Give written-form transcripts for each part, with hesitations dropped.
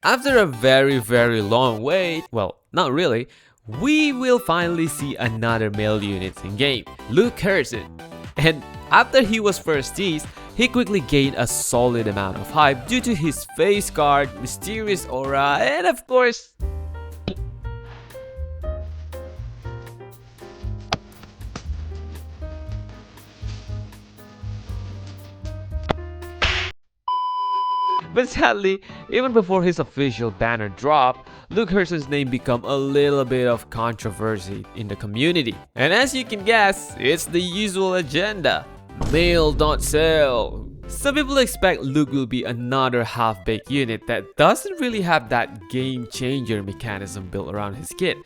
After a very long wait, well, not really, we will finally see another male unit in game, Luuk. And after he was first teased, he quickly gained a solid amount of hype due to his face card, mysterious aura, and of course, but sadly, even before his official banner drop, Luuk's name became a little bit of controversy in the community. And as you can guess, it's the usual agenda. Male don't sell. Some people expect Luuk will be another half-baked unit that doesn't really have that game-changer mechanism built around his kit.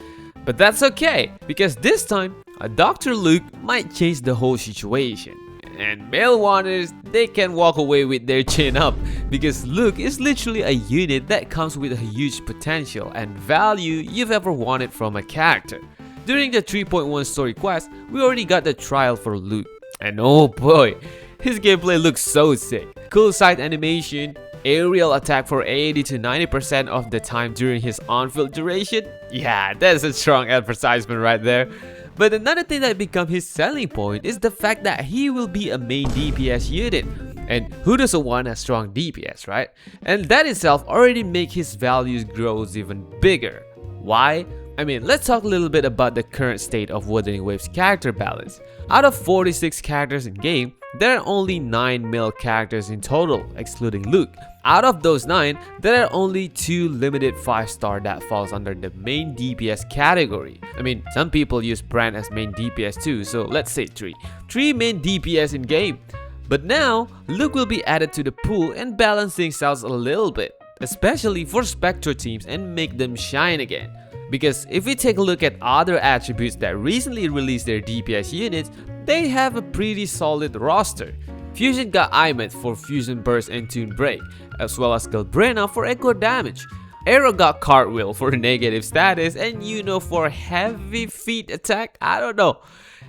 But that's okay, because this time, a Dr. Luuk might change the whole situation. And male wanners, they can walk away with their chin up, because Luuk is literally a unit that comes with a huge potential and value you've ever wanted from a character. During the 3.1 story quest, we already got the trial for Luuk, and oh boy, his gameplay looks so sick. Cool sight animation, aerial attack for 80 to 90% of the time during his on-field duration. Yeah, that's a strong advertisement right there. But another thing that becomes his selling point is the fact that he will be a main DPS unit. And who doesn't want a strong DPS, right? And that itself already makes his values grows even bigger. Why? I mean, let's talk a little bit about the current state of Wuthering Waves character balance. Out of 46 characters in game, there are only 9 male characters in total, excluding Luuk. Out of those 9, there are only 2 limited 5-star that falls under the main DPS category. I mean, some people use Brand as main DPS too, so let's say 3. 3 main DPS in game. But now, Luuk will be added to the pool and balance things out a little bit, especially for Spectro teams, and make them shine again. Because if we take a look at other attributes that recently released their DPS units, they have a pretty solid roster. Fusion got 𝗖cie𝗽𝗵𝗵 for Fusion Burst and Tune Break, as well as 𝗖𝗽𝗄 for Echo Damage. Arrow got Cartwheel for negative status, and Yuno for heavy feet attack. I don't know.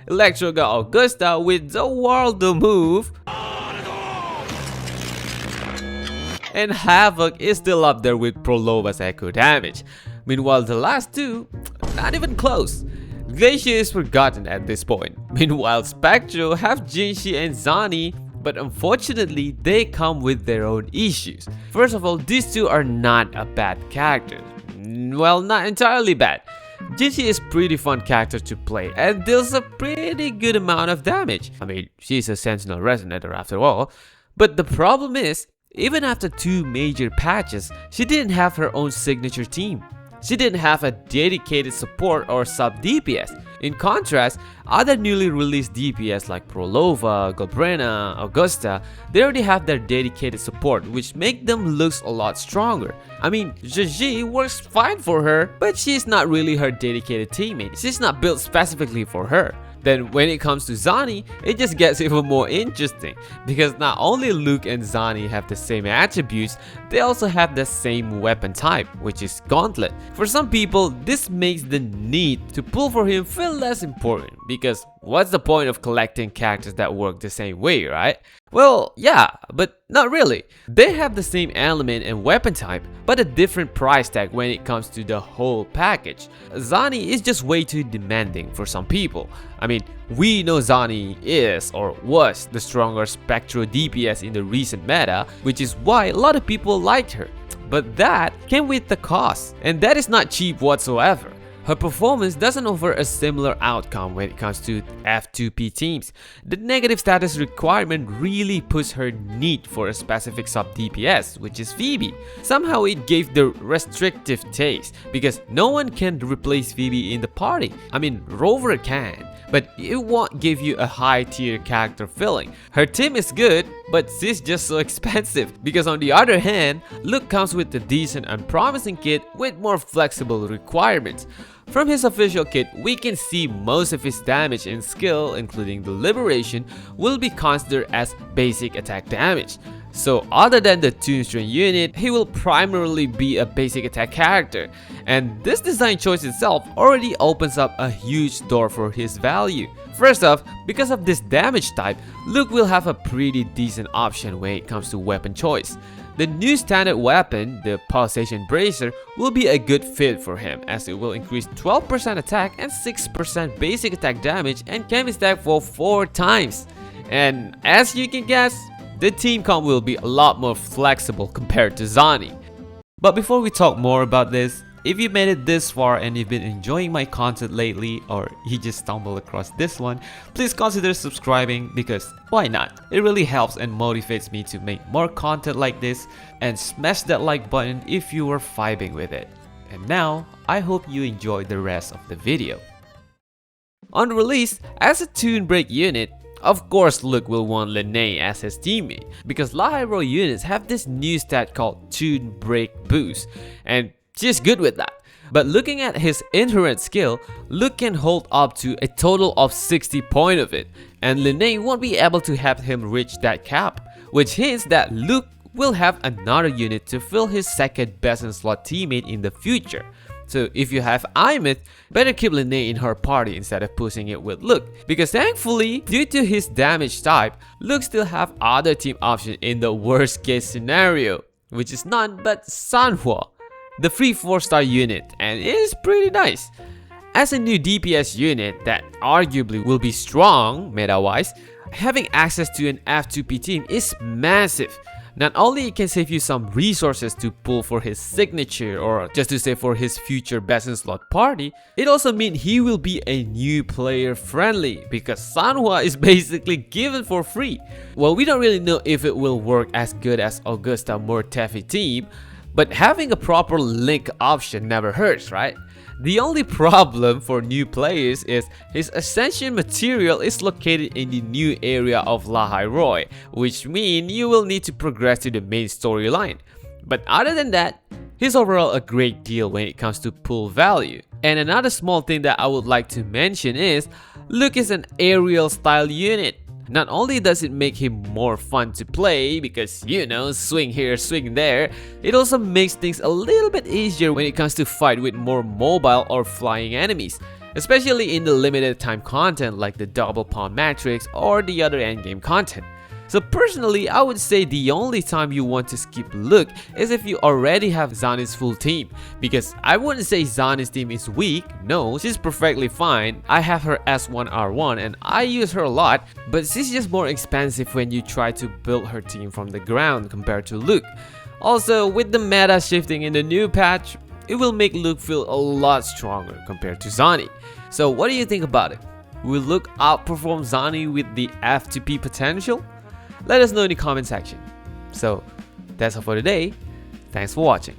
Electro got Augusta with the World move. And Havoc is still up there with Prolova's Echo Damage. Meanwhile, the last two, not even close. Qiuyuan is forgotten at this point. Meanwhile, Spectro have Jinxi and Zani, but unfortunately, they come with their own issues. First of all, these two are not a bad character. Well, not entirely bad. Jinxi is pretty fun character to play and deals a pretty good amount of damage. I mean, she's a Sentinel Resonator after all. But the problem is, even after 2 major patches, she didn't have her own signature team. She didn't have a dedicated support or sub DPS. In contrast, other newly released DPS like Prolova, 𝗖𝗄𝗃, Augusta, they already have their dedicated support, which make them look a lot stronger. I mean, 𝗖cie works fine for her, but she's not really her dedicated teammate. She's not built specifically for her. Then when it comes to Zani, it just gets even more interesting, because not only Luuk and Zani have the same attributes, they also have the same weapon type, which is Gauntlet. For some people, this makes the need to pull for him feel less important, because what's the point of collecting characters that work the same way, right? Well, yeah, but not really. They have the same element and weapon type, but a different price tag when it comes to the whole package. Zani is just way too demanding for some people. I mean, we know Zani is or was the stronger Spectro DPS in the recent meta, which is why a lot of people liked her. But that came with the cost, and that is not cheap whatsoever. Her performance doesn't offer a similar outcome when it comes to F2P teams. The negative status requirement really pushed her need for a specific sub DPS, which is Phoebe. Somehow it gave the restrictive taste, because no one can replace Phoebe in the party. I mean, Rover can, but it won't give you a high tier character feeling. Her team is good, but she's just so expensive. Because on the other hand, Luuk comes with a decent and promising kit with more flexible requirements. From his official kit, we can see most of his damage and skill, including the Liberation, will be considered as basic attack damage. So other than the Tombstone unit, he will primarily be a basic attack character. And this design choice itself already opens up a huge door for his value. First off, because of this damage type, Luuk will have a pretty decent option when it comes to weapon choice. The new standard weapon, the Pulsation Bracer, will be a good fit for him as it will increase 12% attack and 6% basic attack damage and can be stacked for 4 times. And as you can guess, the team comp will be a lot more flexible compared to 𝗖cie. But before we talk more about this, if you made it this far and you've been enjoying my content lately, or you just stumbled across this one, please consider subscribing because why not? It really helps and motivates me to make more content like this, and smash that like button if you were vibing with it. And now, I hope you enjoy the rest of the video. On release, as a Toon Break unit, of course Luuk will want 𝗖cie as his teammate because 𝗖cie units have this new stat called Toon Break Boost, and she's good with that. But looking at his inherent skill, Luuk can hold up to a total of 60 points of it, and 𝗖cie won't be able to have him reach that cap, which hints that Luuk will have another unit to fill his second best in slot teammate in the future. So if you have 𝗖𝗍𝗵, better keep 𝗖cie in her party instead of pushing it with Luuk, because thankfully, due to his damage type, Luuk still have other team options in the worst case scenario, which is none but 𝗖cie, the free 4-star unit, and it is pretty nice. As a new DPS unit that arguably will be strong meta-wise, having access to an F2P team is massive. Not only it can save you some resources to pull for his signature or just to say for his future best in slot party, it also means he will be a new player friendly because 𝗖cie is basically given for free. Well, we don't really know if it will work as good as Augusta Mortefi team, but having a proper link option never hurts, right? The only problem for new players is his ascension material is located in the new area of 𝗖cie, which means you will need to progress to the main storyline. But other than that, he's overall a great deal when it comes to pull value. And another small thing that I would like to mention is, Luuk is an aerial style unit. Not only does it make him more fun to play because, you know, swing here, swing there, it also makes things a little bit easier when it comes to fight with more mobile or flying enemies, especially in the limited time content like the double pawn matrix or the other endgame content. So personally, I would say the only time you want to skip Luuk is if you already have 𝗖nie's full team, because I wouldn't say 𝗖nie's team is weak. No, she's perfectly fine. I have her S1R1 and I use her a lot, but she's just more expensive when you try to build her team from the ground compared to Luuk. Also, with the meta shifting in the new patch, it will make Luuk feel a lot stronger compared to 𝗖nie. So what do you think about it? Will Luuk outperform 𝗖nie with the F2P potential? Let us know in the comment section. So, that's all for today. Thanks for watching.